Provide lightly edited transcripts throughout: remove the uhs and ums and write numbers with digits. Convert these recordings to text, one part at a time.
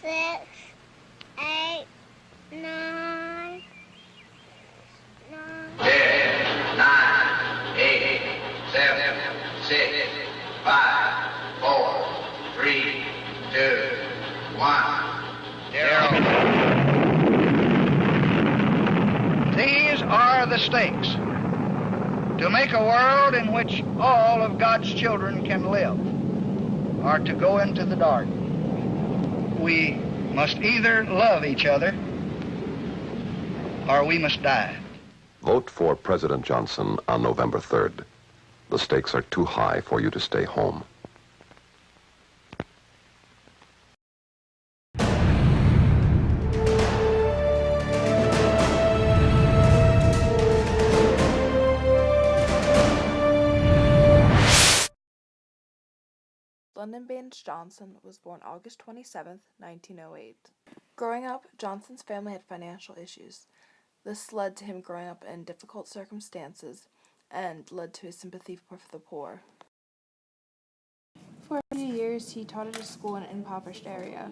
6, 8, 9, 10, 9, 8, 7, 6, 5, 4, 3, 2, 1, 0. These are the stakes. To make a world in which all of God's children can live, or to go into the dark. We must either love each other or we must die. Vote for President Johnson on November 3rd. The stakes are too high for you to stay home. Lyndon Baines Johnson was born August 27, 1908. Growing up, Johnson's family had financial issues. This led to him growing up in difficult circumstances and led to his sympathy for the poor. For a few years, he taught at a school in an impoverished area.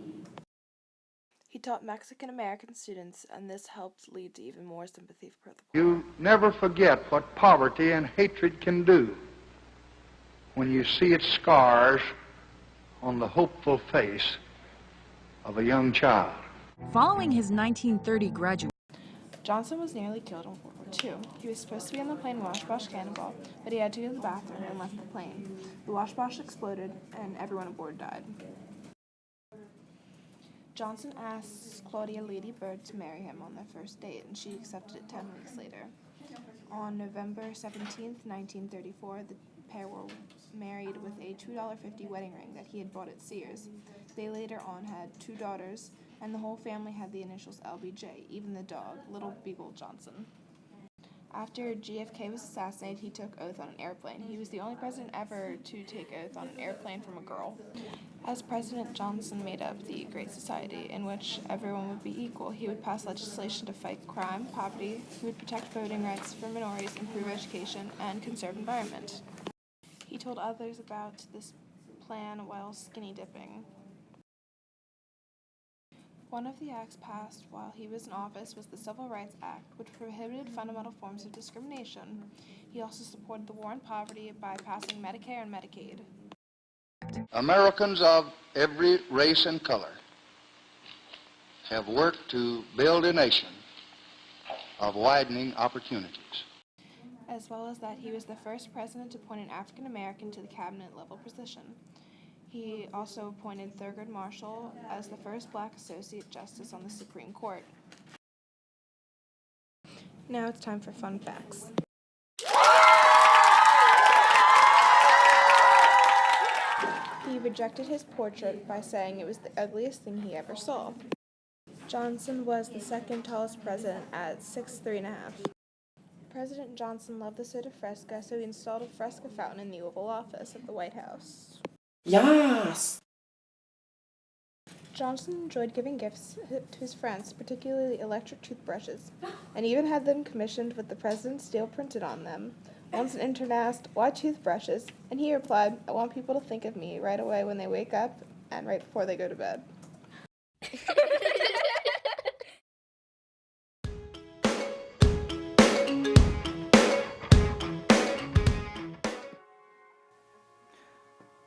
He taught Mexican-American students, and this helped lead to even more sympathy for the poor. You never forget what poverty and hatred can do when you see its scars on the hopeful face of a young child. Following his 1930 graduation, Johnson was nearly killed in World War II. He was supposed to be on the plane Wash-Bosh Cannonball, but he had to go to the bathroom and left the plane. The Wash-Bosh exploded, and everyone aboard died. Johnson asked Claudia Lady Bird to marry him on their first date, and she accepted it 10 weeks later. On November 17, 1934, the pair were married with a $2.50 wedding ring that he had bought at Sears. They later on had 2 daughters, and the whole family had the initials LBJ, even the dog, Little Beagle Johnson. After JFK was assassinated, he took oath on an airplane. He was the only president ever to take oath on an airplane from a girl. As president, Johnson made up the Great Society, in which everyone would be equal. He would pass legislation to fight crime, poverty, he would protect voting rights for minorities, improve education, and conserve environment. He told others about this plan while skinny dipping. One of the acts passed while he was in office was the Civil Rights Act, which prohibited fundamental forms of discrimination. He also supported the war on poverty by passing Medicare and Medicaid. Americans of every race and color have worked to build a nation of widening opportunities. As well as that, he was the first president to appoint an African American to the cabinet level position. He also appointed Thurgood Marshall as the first black associate justice on the Supreme Court. Now it's time for fun facts. He rejected his portrait by saying it was the ugliest thing he ever saw. Johnson was the second tallest president at 6'3½". President Johnson loved the sight of Fresca, so he installed a Fresca fountain in the Oval Office at the White House. Yes! Johnson enjoyed giving gifts to his friends, particularly electric toothbrushes, and even had them commissioned with the president's seal printed on them. Once an intern asked, "Why toothbrushes?" and he replied, "I want people to think of me right away when they wake up and right before they go to bed."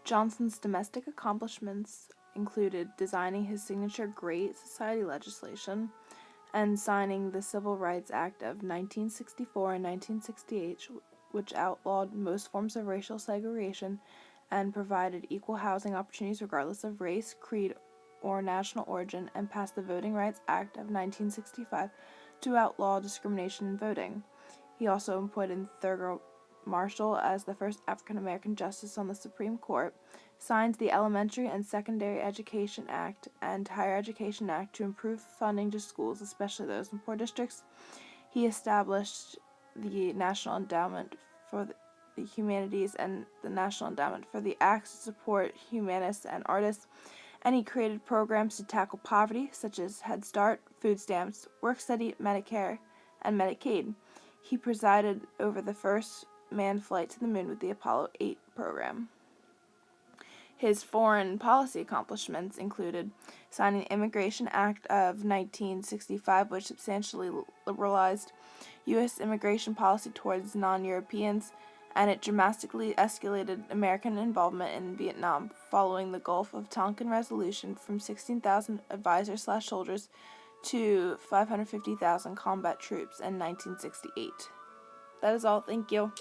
Johnson's domestic accomplishments included designing his signature Great Society legislation and signing the Civil Rights Act of 1964 and 1968, which outlawed most forms of racial segregation and provided equal housing opportunities regardless of race, creed, or national origin, and passed the Voting Rights Act of 1965 to outlaw discrimination in voting. He also appointed Thurgood Marshall as the first African-American justice on the Supreme Court, signed the Elementary and Secondary Education Act and Higher Education Act to improve funding to schools, especially those in poor districts. He established the National Endowment for the Humanities and the National Endowment for the Arts to support humanists and artists, and he created programs to tackle poverty, such as Head Start, food stamps, work-study, Medicare, and Medicaid. He presided over the first manned flight to the moon with the Apollo 8 program. His foreign policy accomplishments included signing the Immigration Act of 1965, which substantially liberalized U.S. immigration policy towards non-Europeans, and it dramatically escalated American involvement in Vietnam following the Gulf of Tonkin Resolution from 16,000 advisor/soldiers to 550,000 combat troops in 1968. That is all. Thank you.